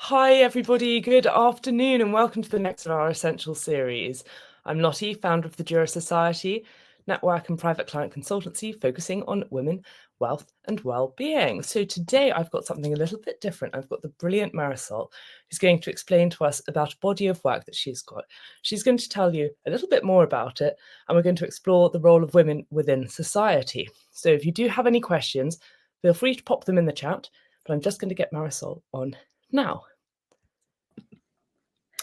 Hi everybody, good afternoon and welcome to the next of our Essential series. I'm Lottie, founder of the Jura Society, network and private client consultancy focusing on women, wealth and well-being. So today I've got something a little bit different. I've got the brilliant Marisol who's going to explain to us about a body of work that she's got. She's going to tell you a little bit more about it and we're going to explore the role of women within society. So if you do have any questions, feel free to pop them in the chat, but I'm just going to get Marisol on now.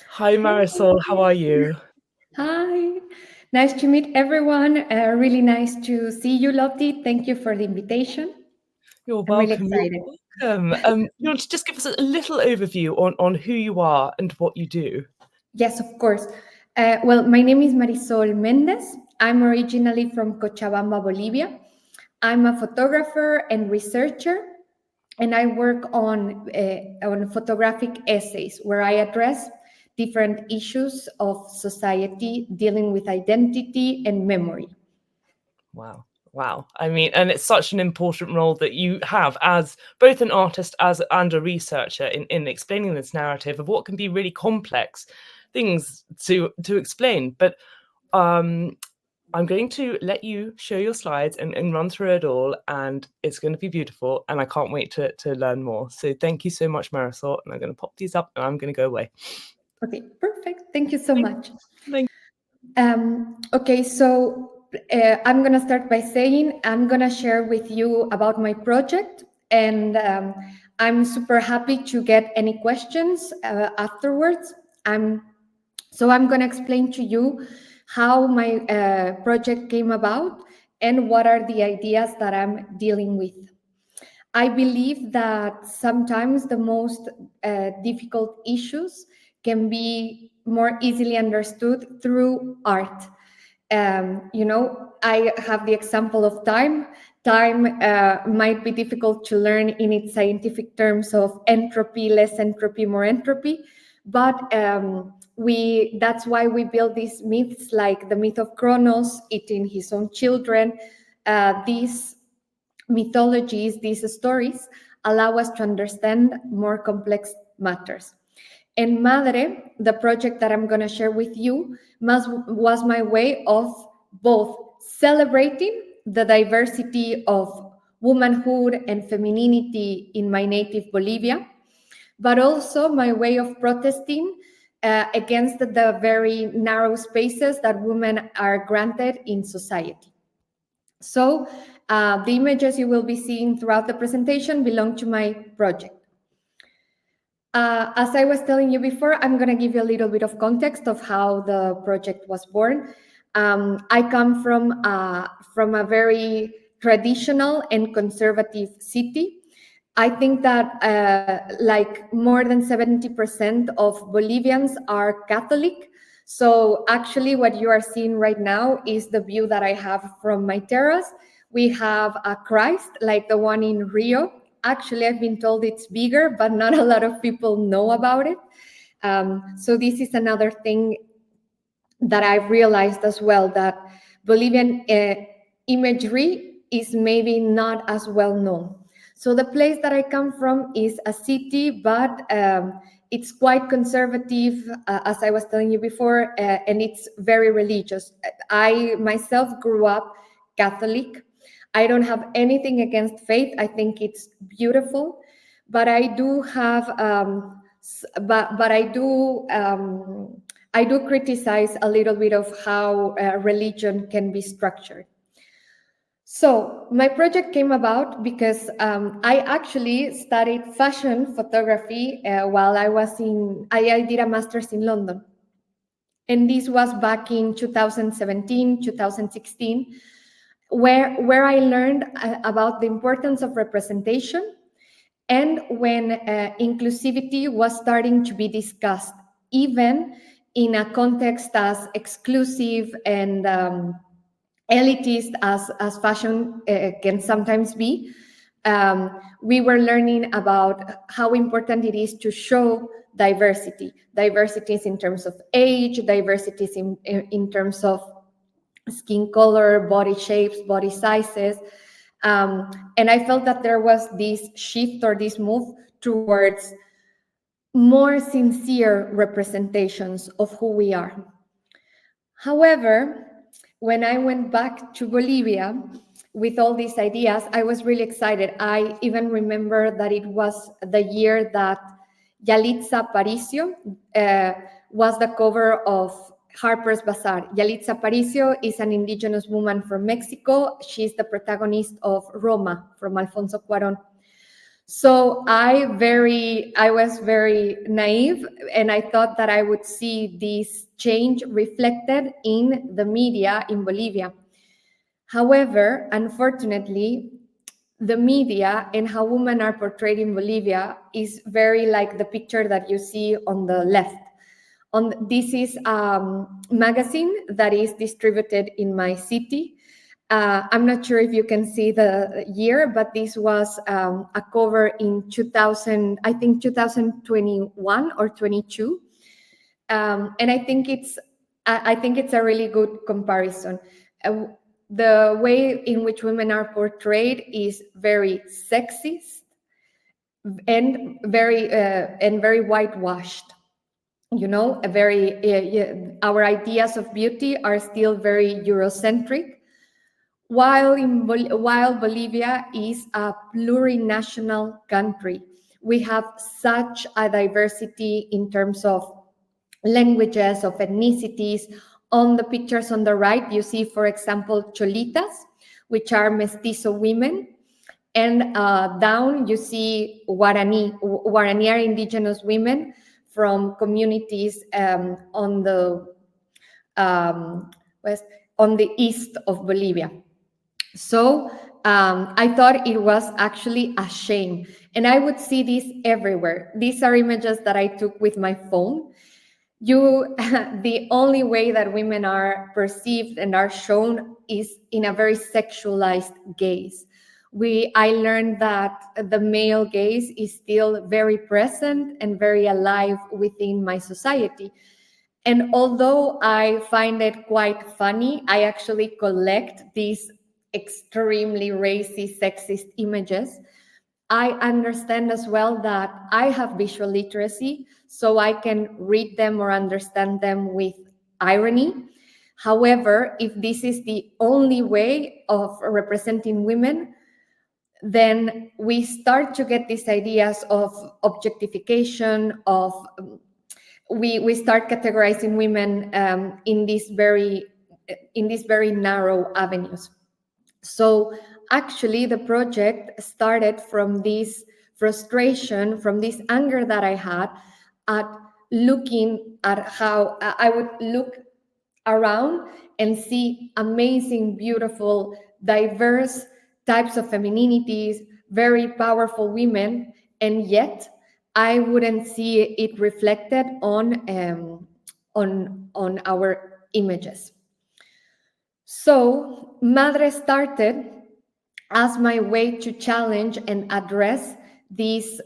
Hi Marisol, how are you? Hi, nice to meet everyone. Really nice to see you, Lottie. Thank you for the invitation. You're I'm really welcome. excited. You're welcome. You want to just give us a little overview on who you are and what you do? Yes, of course. Well, my name is Marisol Mendez. I'm originally from Cochabamba, Bolivia. I'm a photographer and researcher, and I work on photographic essays where I address different issues of society dealing with identity and memory. Wow. I mean, and it's such an important role that you have as both an artist and a researcher in explaining this narrative of what can be really complex things to explain. But I'm going to let you show your slides and run through it all, and it's going to be beautiful, and I can't wait to learn more. So thank you so much, Marisol, and I'm going to pop these up and I'm going to go away. Okay, perfect. Thank you so much. Thank Okay, so I'm going to start by saying I'm going to share with you about my project, and I'm super happy to get any questions afterwards. So I'm going to explain to you how my project came about and what are the ideas that I'm dealing with. I believe that sometimes the most difficult issues can be more easily understood through art. I have the example of time. Time might be difficult to learn in its scientific terms of entropy, less entropy, more entropy, but that's why we build these myths like the myth of Kronos eating his own children. These mythologies, these stories allow us to understand more complex matters. And Madre, the project that I'm going to share with you, was my way of both celebrating the diversity of womanhood and femininity in my native Bolivia, but also my way of protesting against the very narrow spaces that women are granted in society. So the images you will be seeing throughout the presentation belong to my project. As I was telling you before, I'm going to give you a little bit of context of how the project was born. I come from a very traditional and conservative city. I think that like more than 70% of Bolivians are Catholic. So actually what you are seeing right now is the view that I have from my terrace. We have a Christ like the one in Rio. Actually, I've been told it's bigger, but not a lot of people know about it. So this is another thing that I've realized as well, that Bolivian imagery is maybe not as well known. So the place that I come from is a city, but it's quite conservative, as I was telling you before, and it's very religious. I myself grew up Catholic. I don't have anything against faith. I think it's beautiful, but I do have, but I do criticize a little bit of how religion can be structured. So my project came about because I actually studied fashion photography while I did a master's in London. And this was back in 2017, 2016, where I learned about the importance of representation and when inclusivity was starting to be discussed, even in a context as exclusive and elitist as fashion can sometimes be. We were learning about how important it is to show diversity. Diversities in terms of age, diversities in terms of skin color, body shapes, body sizes. And I felt that there was this shift or this move towards more sincere representations of who we are. However, when I went back to Bolivia with all these ideas, I was really excited. I even remember that it was the year that Yalitza Aparicio was the cover of Harper's Bazaar. Yalitza Aparicio is an indigenous woman from Mexico. She's the protagonist of Roma from Alfonso Cuarón. So I was very naive, and I thought that I would see this change reflected in the media in Bolivia. However, unfortunately, the media and how women are portrayed in Bolivia is very like the picture that you see on the left. This is a magazine that is distributed in my city. I'm not sure if you can see the year, but this was a cover in 2000, I think 2021 or 22. And I think it's a really good comparison. The way in which women are portrayed is very sexist and very whitewashed. You know, our ideas of beauty are still very Eurocentric, while Bolivia is a plurinational country. We have such a diversity in terms of languages, of ethnicities. On the pictures on the right, you see, for example, cholitas, which are mestizo women. And down, you see Guarani. Guarani are indigenous women from communities on the east of Bolivia. So I thought it was actually a shame. And I would see this everywhere. These are images that I took with my phone. The only way that women are perceived and are shown is in a very sexualized gaze. I learned that the male gaze is still very present and very alive within my society. And although I find it quite funny, I actually collect these extremely racy, sexist images. I understand as well that I have visual literacy, so I can read them or understand them with irony. However, if this is the only way of representing women, then we start to get these ideas of objectification, we start categorizing women in these very narrow avenues. So actually, the project started from this frustration, from this anger that I had at looking at how I would look around and see amazing, beautiful, diverse types of femininities, very powerful women, and yet I wouldn't see it reflected on our images. So Madre started as my way to challenge and address this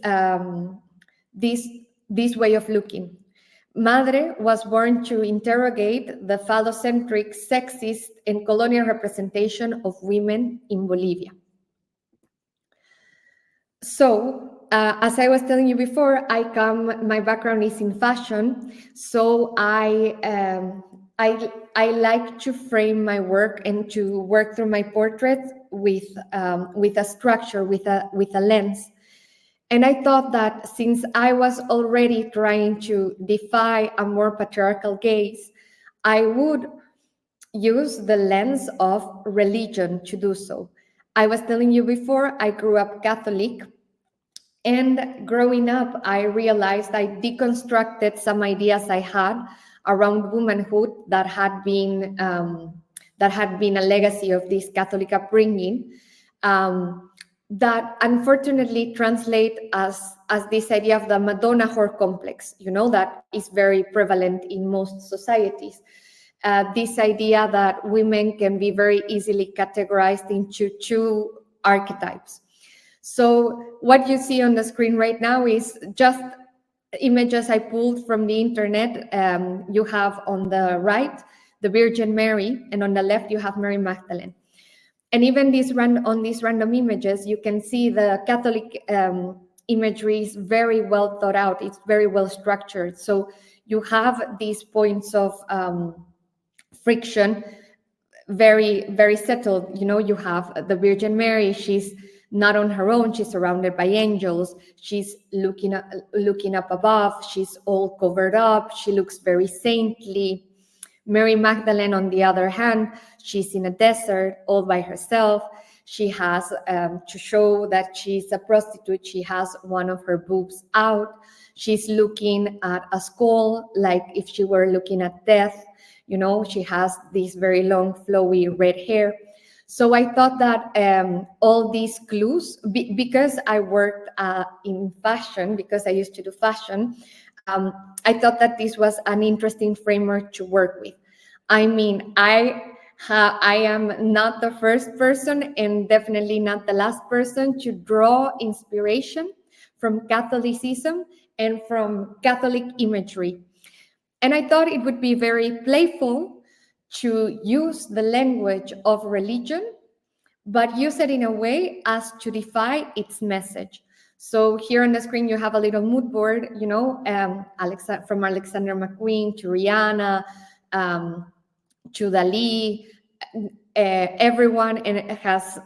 way of looking. Madre was born to interrogate the phallocentric, sexist, and colonial representation of women in Bolivia. So, as I was telling you before, my background is in fashion, so I like to frame my work and to work through my portraits with a structure, with a lens. And I thought that since I was already trying to defy a more patriarchal gaze, I would use the lens of religion to do so. I was telling you before, I grew up Catholic, and growing up, I realized I deconstructed some ideas I had around womanhood that had been a legacy of this Catholic upbringing. That unfortunately translate as this idea of the Madonna whore complex, that is very prevalent in most societies. This idea that women can be very easily categorized into two archetypes. So what you see on the screen right now is just images I pulled from the internet. You have on the right the Virgin Mary, and on the left you have Mary Magdalene. And even on these random images, you can see the Catholic imagery is very well thought out. It's very well structured. So you have these points of friction very, very settled. You know, you have the Virgin Mary. She's not on her own. She's surrounded by angels. She's looking up above. She's all covered up. She looks very saintly. Mary Magdalene, on the other hand, she's in a desert all by herself. She has, to show that she's a prostitute, she has one of her boobs out. She's looking at a skull, like if she were looking at death. You know, she has this very long, flowy red hair. So I thought that all these clues, because I worked in fashion, because I used to do fashion, I thought that this was an interesting framework to work with. I mean, I am not the first person and definitely not the last person to draw inspiration from Catholicism and from Catholic imagery. And I thought it would be very playful to use the language of religion, but use it in a way as to defy its message. So here on the screen, you have a little mood board, you know, from Alexander McQueen to Rihanna, to Dali, everyone, and it has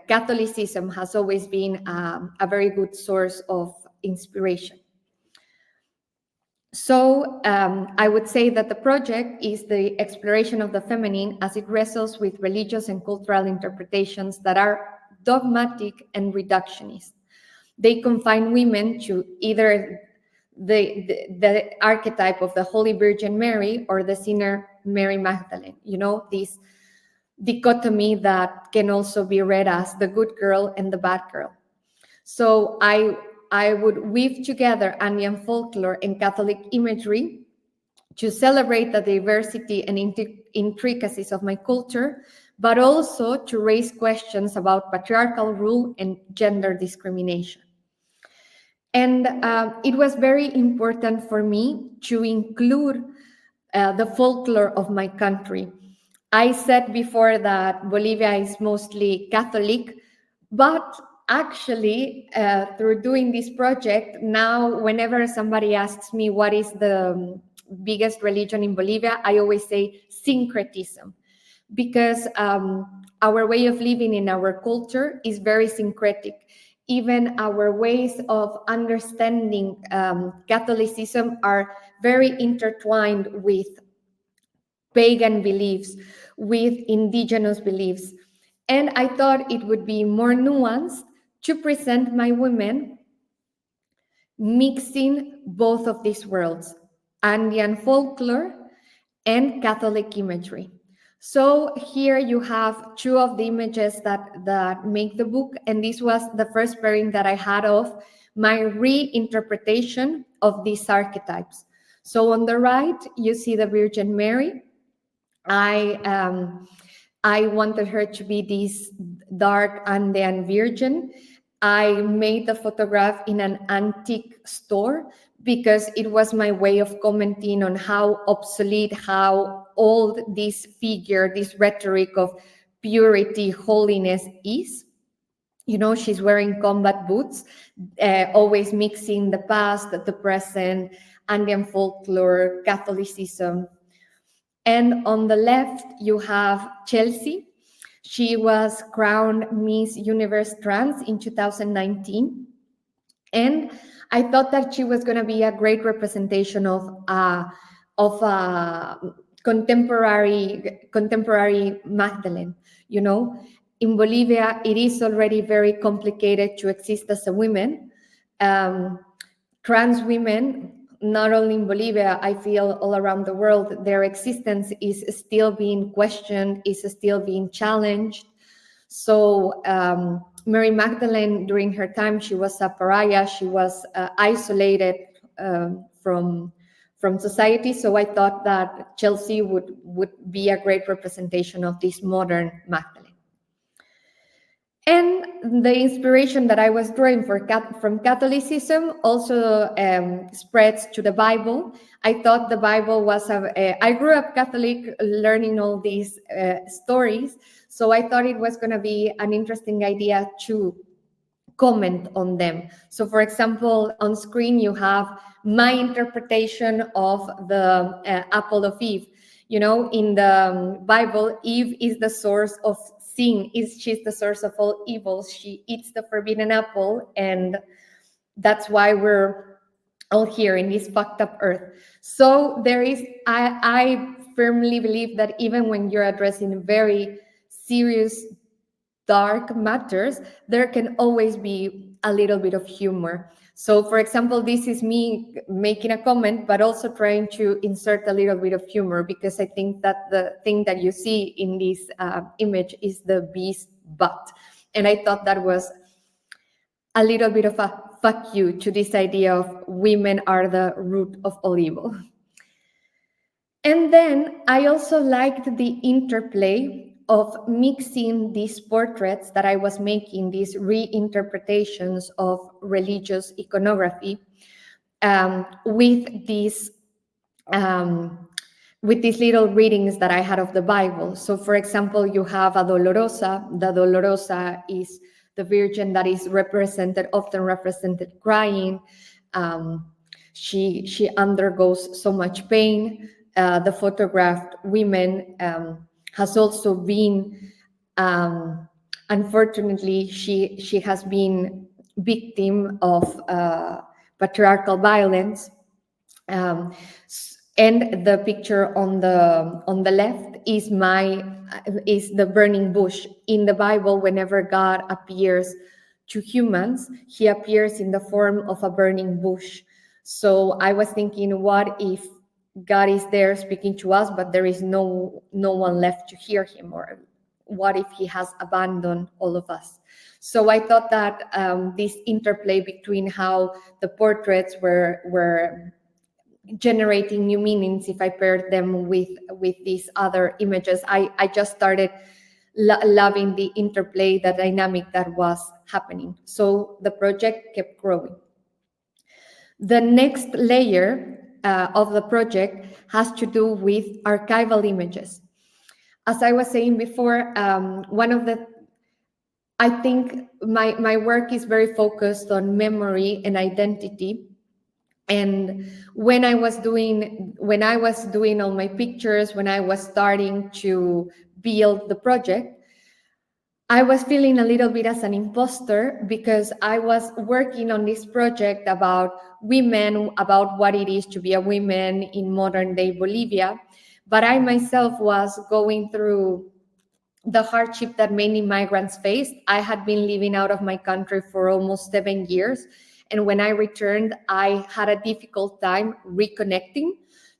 Catholicism has always been a very good source of inspiration. So I would say that the project is the exploration of the feminine as it wrestles with religious and cultural interpretations that are dogmatic and reductionist. They confine women to either the archetype of the Holy Virgin Mary or the sinner Mary Magdalene. You know, this dichotomy that can also be read as the good girl and the bad girl. So I would weave together Andean folklore and Catholic imagery to celebrate the diversity and intricacies of my culture, but also to raise questions about patriarchal rule and gender discrimination. And it was very important for me to include the folklore of my country. I said before that Bolivia is mostly Catholic, but actually, through doing this project, now whenever somebody asks me what is the biggest religion in Bolivia, I always say syncretism, because our way of living in our culture is very syncretic. Even our ways of understanding Catholicism are very intertwined with pagan beliefs, with indigenous beliefs. And I thought it would be more nuanced to present my women mixing both of these worlds, Andean folklore and Catholic imagery. So here you have two of the images that make the book, and this was the first pairing that I had of my reinterpretation of these archetypes. So on the right, you see the Virgin Mary. I wanted her to be this dark Andean virgin. I made the photograph in an antique store because it was my way of commenting on how obsolete, how old this figure, this rhetoric of purity, holiness is. You know, she's wearing combat boots, always mixing the past, the present, Andean folklore, Catholicism. And on the left, you have Chelsea. She was crowned Miss Universe Trans in 2019. And I thought that she was going to be a great representation of contemporary Magdalene. You know, in Bolivia, it is already very complicated to exist as a woman. Trans women, not only in Bolivia, I feel all around the world, their existence is still being questioned, is still being challenged. So Mary Magdalene, during her time, she was a pariah. She was isolated from society. So I thought that Chelsea would be a great representation of this modern Magdalene. And the inspiration that I was drawing from Catholicism also spreads to the Bible. I thought the Bible was I grew up Catholic, learning all these stories. So I thought it was going to be an interesting idea to comment on them. So for example, on screen you have my interpretation of the apple of Eve. You know, in the Bible, Eve is the source of sin. She's the source of all evils. She eats the forbidden apple, and that's why we're all here in this fucked up earth. So there is, I firmly believe that even when you're addressing very serious, dark matters, there can always be a little bit of humor. So for example, this is me making a comment, but also trying to insert a little bit of humor, because I think that the thing that you see in this image is the bee's butt. And I thought that was a little bit of a fuck you to this idea of women are the root of all evil. And then I also liked the interplay of mixing these portraits that I was making, these reinterpretations of religious iconography, with these little readings that I had of the Bible. So for example, you have a Dolorosa. The Dolorosa is the Virgin that is often represented crying. She undergoes so much pain. The photographed women has also been, unfortunately, she has been victim of patriarchal violence. And the picture on the left is the burning bush. In the Bible, whenever God appears to humans, he appears in the form of a burning bush. So I was thinking, what if God is there speaking to us, but there is no one left to hear him? Or what if he has abandoned all of us? So I thought that this interplay between how the portraits were generating new meanings, if I paired them with these other images, I just started loving the interplay, the dynamic that was happening. So the project kept growing. The next layer of the project has to do with archival images. As I was saying before, I think my work is very focused on memory and identity. And when I was doing all my pictures, when I was starting to build the project, I was feeling a little bit as an imposter, because I was working on this project about women, about what it is to be a woman in modern day Bolivia. But I myself was going through the hardship that many migrants faced. I had been living out of my country for almost 7 years. And when I returned, I had a difficult time reconnecting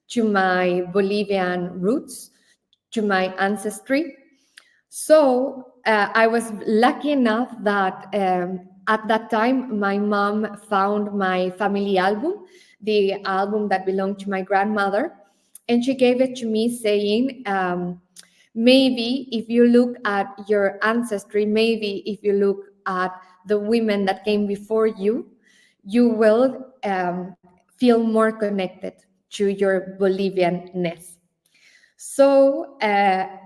to my Bolivian roots, to my ancestry. So I was lucky enough that at that time, my mom found my family album, the album that belonged to my grandmother, and she gave it to me saying, maybe if you look at your ancestry, maybe if you look at the women that came before you, you will feel more connected to your Bolivianness. So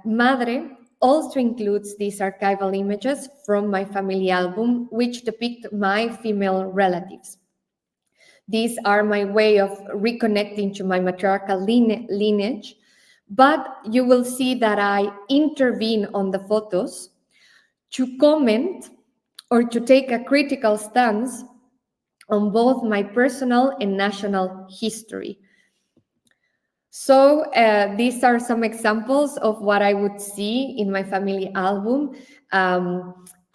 Madre also includes these archival images from my family album, which depict my female relatives. These are my way of reconnecting to my matriarchal lineage, but you will see that I intervene on the photos to comment or to take a critical stance on both my personal and national history. So these are some examples of what I would see in my family album.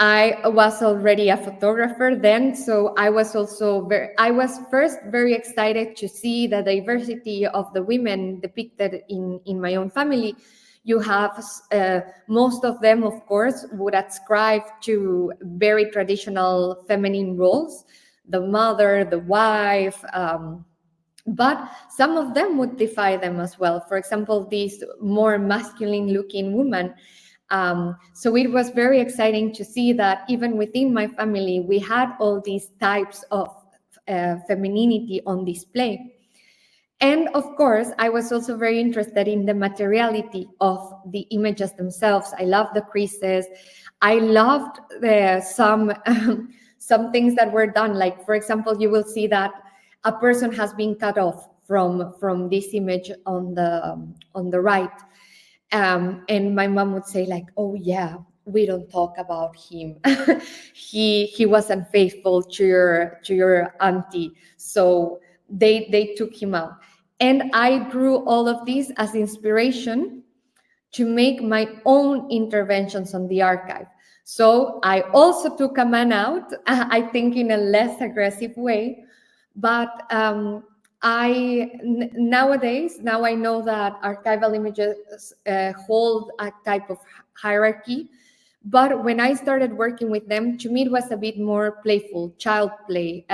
I was already a photographer then, so I was first very excited to see the diversity of the women depicted in my own family. You have most of them, of course, would ascribe to very traditional feminine roles, the mother, the wife, but some of them would defy them as well. For example, this more masculine looking woman. So it was very exciting to see that even within my family, we had all these types of femininity on display. And of course, I was also very interested in the materiality of the images themselves. I loved the creases. I loved some things that were done. Like, for example, you will see that a person has been cut off from this image on the right. And my mom would say like, oh yeah, we don't talk about him. He was unfaithful to your auntie, so they took him out. And I drew all of these as inspiration to make my own interventions on the archive. So I also took a man out, I think in a less aggressive way, but nowadays, now I know that archival images hold a type of hierarchy. But when I started working with them, to me, it was a bit more playful, child play.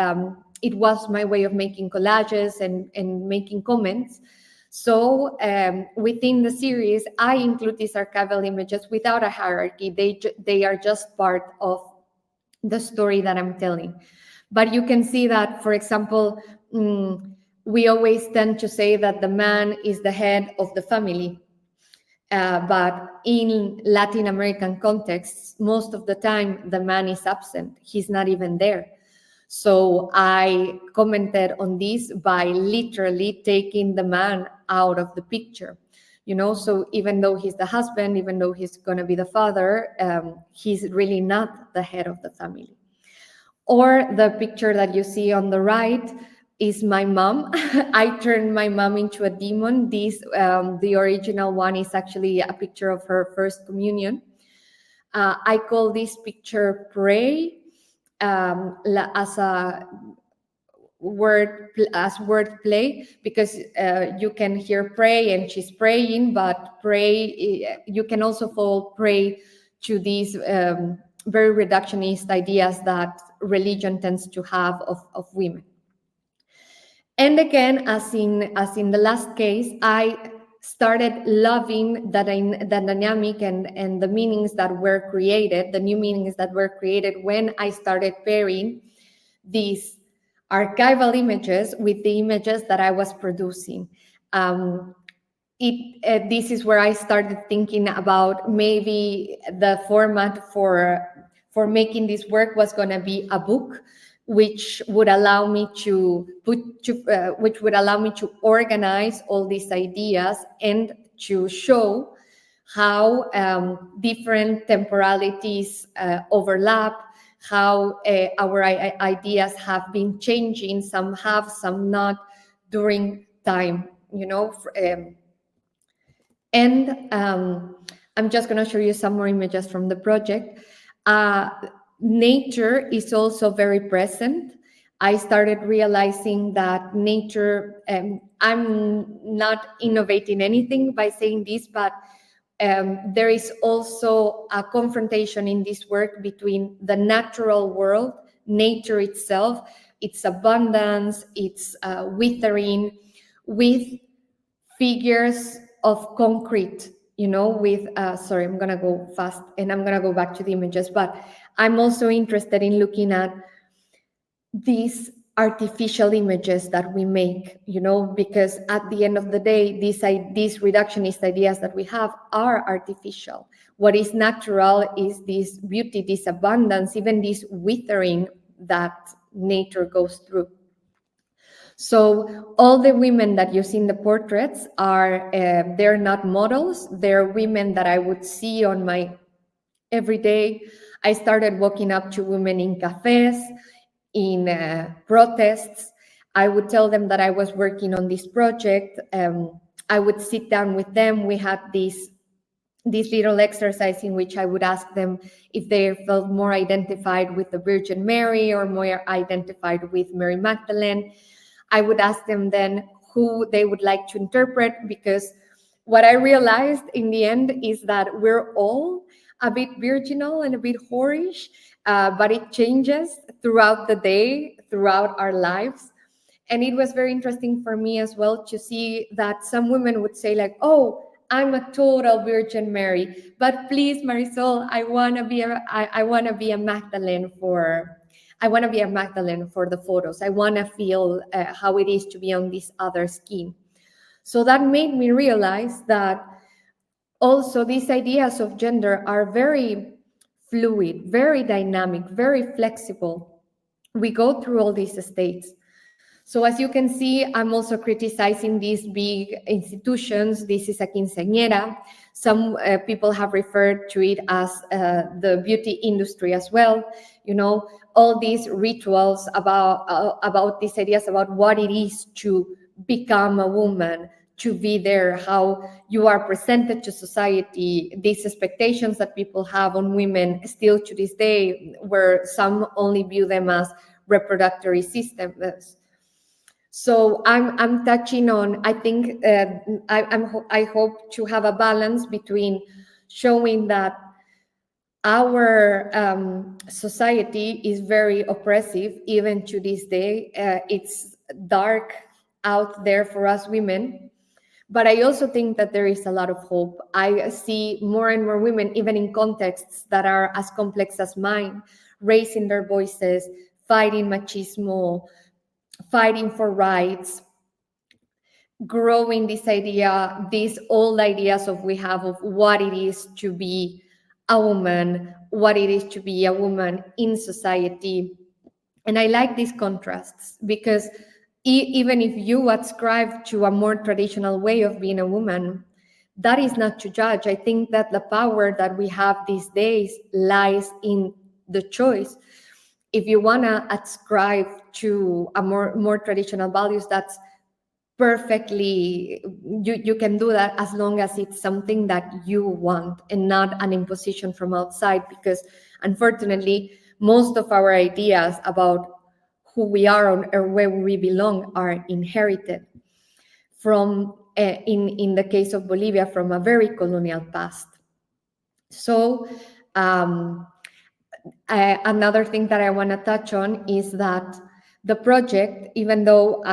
It was my way of making collages and making comments. So within the series, I include these archival images without a hierarchy. They are just part of the story that I'm telling. But you can see that, for example, we always tend to say that the man is the head of the family. But in Latin American contexts, most of the time the man is absent. He's not even there. So I commented on this by literally taking the man out of the picture. So even though he's the husband, even though he's going to be the father, he's really not the head of the family. Or the picture that you see on the right is my mom. I turned my mom into a demon. The original one is actually a picture of her first communion. I call this picture Pray, as a word play, because you can hear pray and she's praying, but pray, you can also fall prey to these very reductionist ideas that religion tends to have of women. And again, as in the last case, I started loving the dynamic and the meanings that were created, the new meanings that were created when I started pairing these archival images with the images that I was producing. This is where I started thinking about maybe the format for making this work was going to be a book, which would allow me to organize all these ideas and to show how different temporalities overlap, how our ideas have been changing, some have, some not, during time, and I'm just going to show you some more images from the project. Nature is also very present. I started realizing that nature, I'm not innovating anything by saying this, but there is also a confrontation in this work between the natural world, nature itself, its abundance, its withering, with figures of concrete, with, sorry, I'm going to go fast and I'm going to go back to the images, but I'm also interested in looking at these artificial images that we make, because at the end of the day, these reductionist ideas that we have are artificial. What is natural is this beauty, this abundance, even this withering that nature goes through. So all the women that you see in the portraits are, they're not models, they're women that I would see on my everyday. I started walking up to women in cafes, in protests. I would tell them that I was working on this project. I would sit down with them. We had this little exercise in which I would ask them if they felt more identified with the Virgin Mary or more identified with Mary Magdalene. I would ask them then who they would like to interpret, because what I realized in the end is that we're all a bit virginal and a bit whorish, but it changes throughout the day, throughout our lives. And it was very interesting for me as well to see that some women would say like, oh, I'm a total Virgin Mary, but please, Marisol, I want to be a Magdalene for the photos. I want to feel how it is to be on this other skin. So that made me realize that also these ideas of gender are very fluid, very dynamic, very flexible. we go through all these states. So as you can see, I'm also criticizing these big institutions. This is a quinceañera. Some people have referred to it as the beauty industry as well. You know, all these rituals about these ideas about what it is to become a woman, to be there, how you are presented to society, these expectations that people have on women still to this day, where some only view them as reproductory systems. So I'm touching on, I think I hope to have a balance between showing that our society is very oppressive even to this day. It's dark out there for us women, but I also think that there is a lot of hope. I see more and more women, even in contexts that are as complex as mine, raising their voices, fighting machismo, fighting for rights, growing this idea, these old ideas of we have of what it is to be a woman, what it is to be a woman in society. And I like these contrasts because even if you ascribe to a more traditional way of being a woman, that is not to judge. I think that the power that we have these days lies in the choice. If you want to ascribe to a more traditional values, that's perfectly, you can do that as long as it's something that you want and not an imposition from outside, because unfortunately most of our ideas about who we are or where we belong are inherited from in the case of Bolivia, from a very colonial past. So another thing that I want to touch on is that the project, even though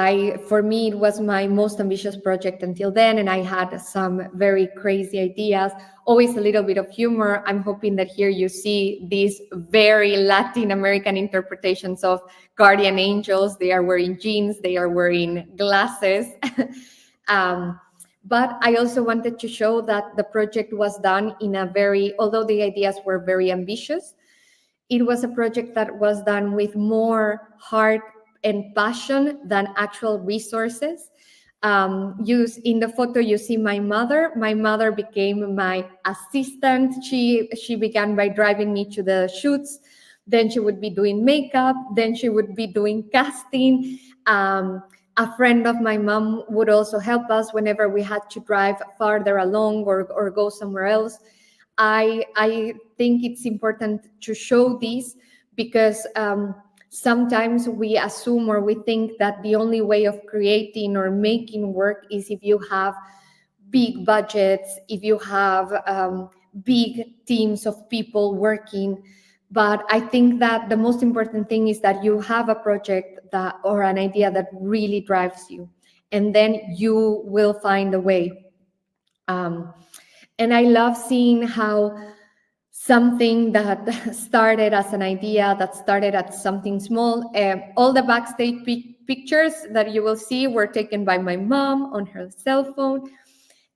for me, it was my most ambitious project until then, and I had some very crazy ideas, always a little bit of humor. I'm hoping that here you see these very Latin American interpretations of guardian angels. They are wearing jeans, they are wearing glasses. But I also wanted to show that the project was done in a very, although the ideas were very ambitious, it was a project that was done with more heart and passion than actual resources. In the photo, you see my mother. My mother became my assistant. She began by driving me to the shoots. Then she would be doing makeup. Then she would be doing casting. A friend of my mom would also help us whenever we had to drive farther along or go somewhere else. I think it's important to show this because sometimes we assume or we think that the only way of creating or making work is if you have big budgets, if you have big teams of people working. But I think that the most important thing is that you have a project that or an idea that really drives you, and then you will find a way. And I love seeing how something that started as an idea, that started at something small, all the backstage pictures that you will see were taken by my mom on her cell phone.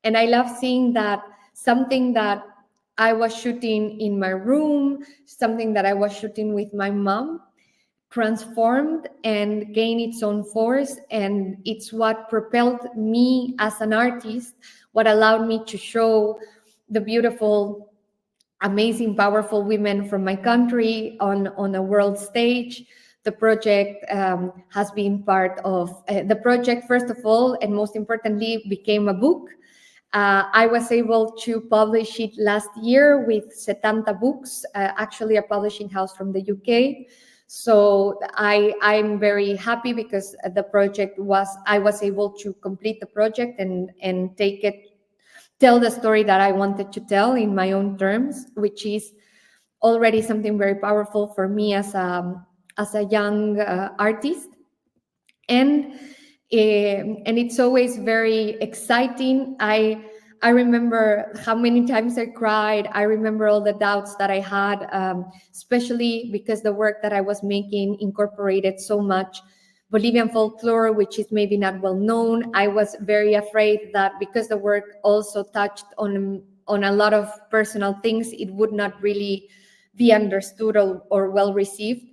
And I love seeing that something that I was shooting in my room, something that I was shooting with my mom, transformed and gained its own force. And it's what propelled me as an artist, what allowed me to show the beautiful, amazing, powerful women from my country on a world stage. The project has been part of the project, first of all, and most importantly, became a book. I was able to publish it last year with Setanta Books, actually a publishing house from the UK. So I'm very happy because I was able to complete the project and tell the story that I wanted to tell in my own terms, which is already something very powerful for me as a young artist. And it's always very exciting. I remember how many times I cried. I remember all the doubts that I had, especially because the work that I was making incorporated so much Bolivian folklore, which is maybe not well known. I was very afraid that because the work also touched on a lot of personal things, it would not really be understood or well received.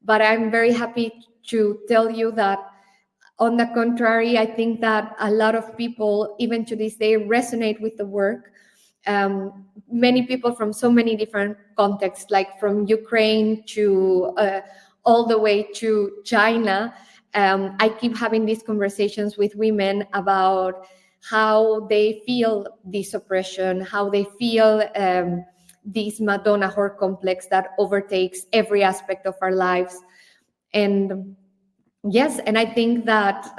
But I'm very happy to tell you that, on the contrary, I think that a lot of people, even to this day, resonate with the work. Many people from so many different contexts, like from Ukraine to all the way to China. I keep having these conversations with women about how they feel this oppression, how they feel this Madonna whore complex that overtakes every aspect of our lives. And yes, and I think that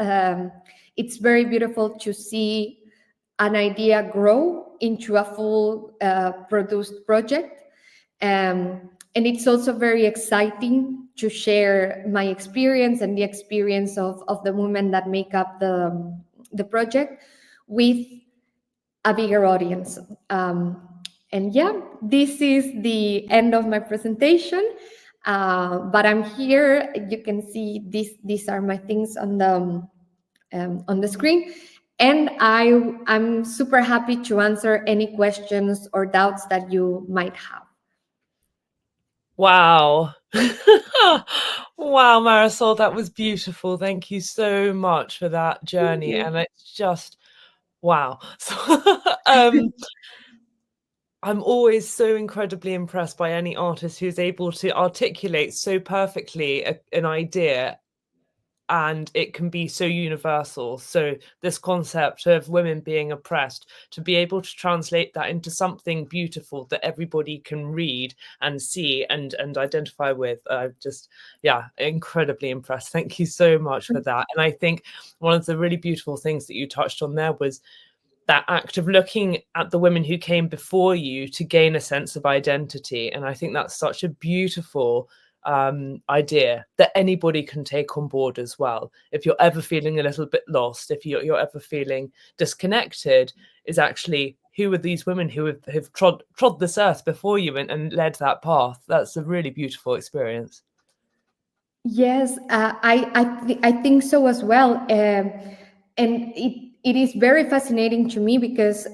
it's very beautiful to see an idea grow into a full produced project. And it's also very exciting to share my experience and the experience of the women that make up the project with a bigger audience. And yeah, this is the end of my presentation. But I'm here. You can see these are my things on the screen. And I'm super happy to answer any questions or doubts that you might have. Wow. Wow, Marisol, that was beautiful. Thank you so much for that journey. And it's just, wow. So, I'm always so incredibly impressed by any artist who's able to articulate so perfectly an idea, and it can be so universal. So this concept of women being oppressed, to be able to translate that into something beautiful that everybody can read and see and identify with, just, yeah, incredibly impressed. Thank you so much for that. And I think one of the really beautiful things that you touched on there was that act of looking at the women who came before you to gain a sense of identity. And I think that's such a beautiful idea that anybody can take on board as well. If you're ever feeling a little bit lost, if you're ever feeling disconnected, is actually, who are these women who have trod this earth before you and led that path? That's a really beautiful experience. Yes, I think so as well. And it is very fascinating to me because,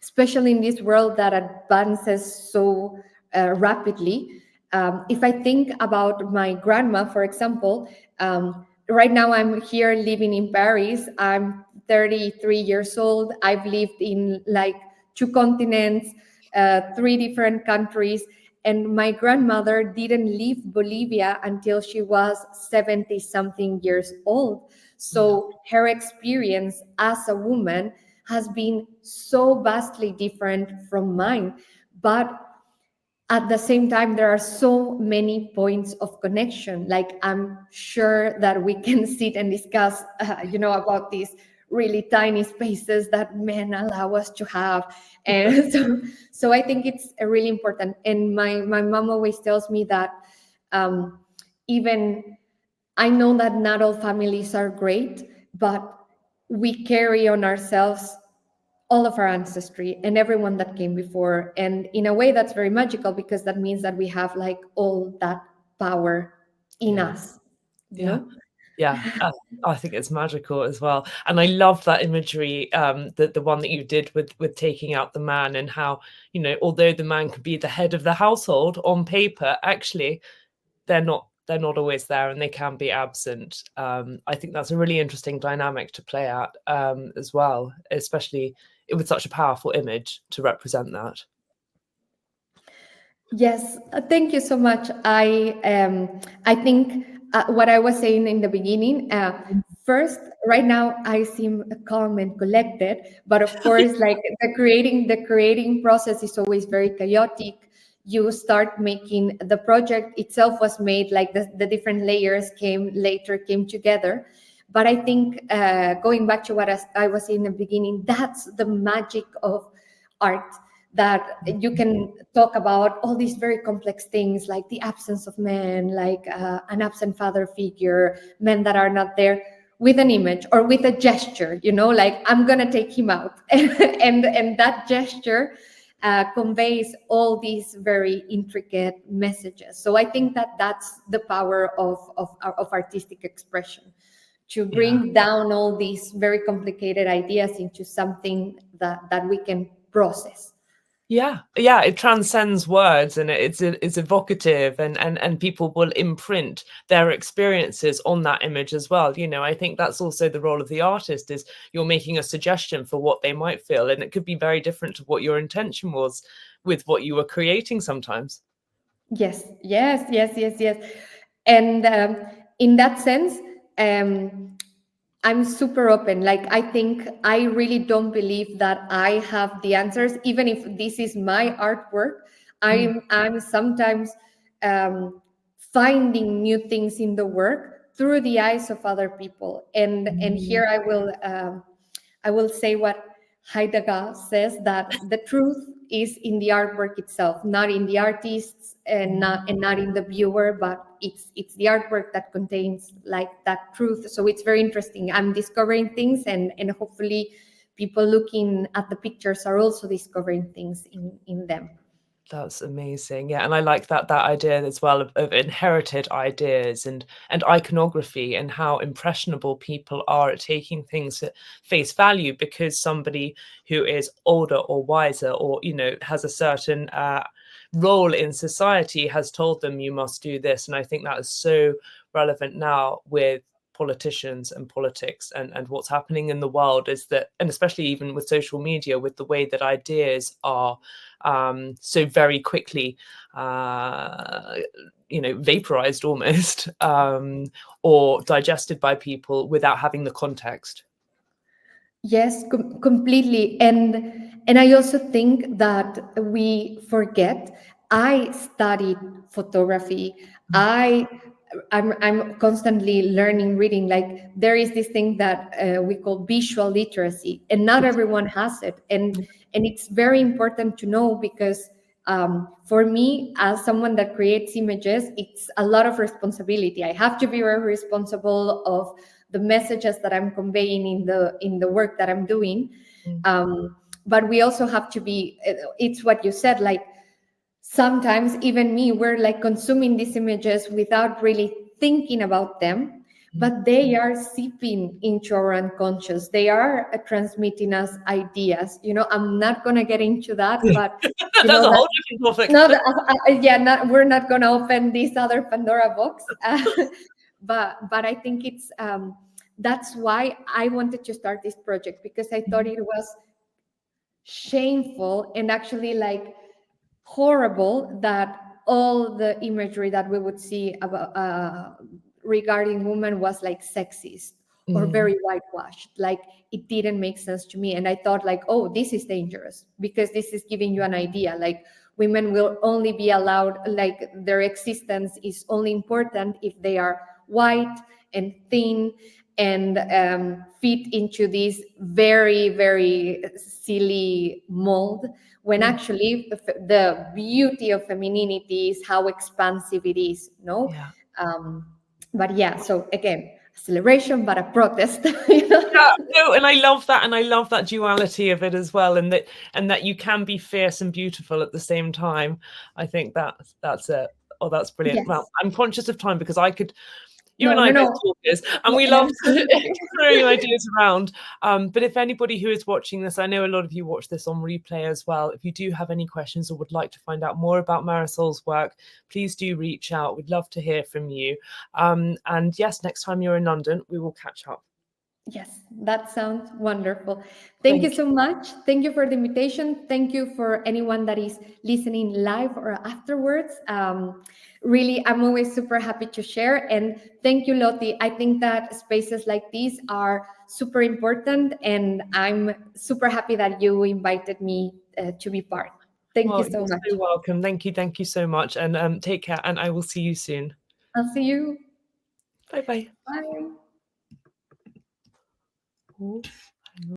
especially in this world that advances so rapidly, if I think about my grandma, for example, right now I'm here living in Paris. I'm 33 years old. I've lived in like 2 continents, 3 different countries. And my grandmother didn't leave Bolivia until she was 70 something years old. So her experience as a woman has been so vastly different from mine. But at the same time, there are so many points of connection. Like, I'm sure that we can sit and discuss, about these really tiny spaces that men allow us to have. And so I think it's really important. And my mom always tells me that, even, I know that not all families are great, but we carry on ourselves all of our ancestry and everyone that came before. And in a way, that's very magical, because that means that we have like all that power in us, you know? Yeah, I think it's magical as well. And I love that imagery, the one that you did with taking out the man, and how, although the man could be the head of the household on paper, actually they're not always there, and they can be absent. I think that's a really interesting dynamic to play out, as well, especially with such a powerful image to represent that. Yes, thank you so much. I think what I was saying in the beginning. First, right now I seem calm and collected, but of course, like the creating process is always very chaotic. You start making, the project itself was made, like the different layers came together. But I think, going back to what I was saying in the beginning, that's the magic of art, that you can talk about all these very complex things, like the absence of men, like an absent father figure, men that are not there, with an image or with a gesture, like, I'm gonna take him out. And that gesture conveys all these very intricate messages. So I think that that's the power of artistic expression, to bring down all these very complicated ideas into something that we can process. Yeah, yeah, it transcends words, and it's evocative, and people will imprint their experiences on that image as well. You know, I think that's also the role of the artist, is you're making a suggestion for what they might feel, and it could be very different to what your intention was with what you were creating sometimes. Yes, yes, yes, yes, yes. And in that sense, I'm super open. Like, I think I really don't believe that I have the answers, even if this is my artwork. Mm. I'm sometimes finding new things in the work through the eyes of other people. And Mm. here I will say what Heidegger says, that the truth is in the artwork itself, not in the artists, and not in the viewer, but it's the artwork that contains like that truth. So it's very interesting. I'm discovering things, and hopefully people looking at the pictures are also discovering things in them. That's amazing. Yeah, and I like that idea as well of inherited ideas and iconography, and how impressionable people are at taking things at face value because somebody who is older or wiser, or you know, has a certain role in society has told them you must do this. And I think that is so relevant now with politicians and politics, and what's happening in the world is that, and especially even with social media, with the way that ideas are so very quickly you know, vaporized almost, or digested by people without having the context. Yes, completely. And I also think that we forget. I studied photography. I I'm constantly learning, reading. Like, there is this thing that we call visual literacy, and not everyone has it. And it's very important to know, because for me, as someone that creates images, it's a lot of responsibility. I have to be very responsible of the messages that I'm conveying in the work that I'm doing. Mm. But we also have to be. It's what you said. Like, sometimes even me, we're like consuming these images without really thinking about them, Mm. but they are seeping into our unconscious. They are transmitting us ideas. You know, I'm not gonna get into that, but you That's know a that. whole different topic. No, yeah, we're not gonna open this other Pandora box. But I think it's that's why I wanted to start this project, because I thought it was shameful and actually like horrible that all the imagery that we would see about regarding women was like sexist or Mm. very whitewashed. Like, it didn't make sense to me, and I thought like, oh, this is dangerous, because this is giving you an idea like women will only be allowed, like their existence is only important if they are white and thin and fit into this very, very silly mold, when Mm. actually the beauty of femininity is how expansive it is, no? Yeah. But yeah, so again, a celebration but a protest. You know? Yeah, no, and I love that, and I love that duality of it as well, and that you can be fierce and beautiful at the same time. I think that's it. Oh, that's brilliant. Well, Yes. I'm conscious of time because I could. You and No, I no, are both no. talkers, and Yeah, we and love I'm sorry. throwing ideas around. But if anybody who is watching this, I know a lot of you watch this on replay as well. If you do have any questions or would like to find out more about Marisol's work, please do reach out. We'd love to hear from you. And yes, next time you're in London, we will catch up. Yes, that sounds wonderful. Thank you Thank so much. Thank you for the invitation. Thank you for anyone that is listening live or afterwards. Really, I'm always super happy to share. And thank you, Lottie. I think that spaces like these are super important. And I'm super happy that you invited me to be part. Thank you Well, so you're much. so welcome. Thank you so much. And take care, and I will see you soon. I'll see you. Bye bye. Bye.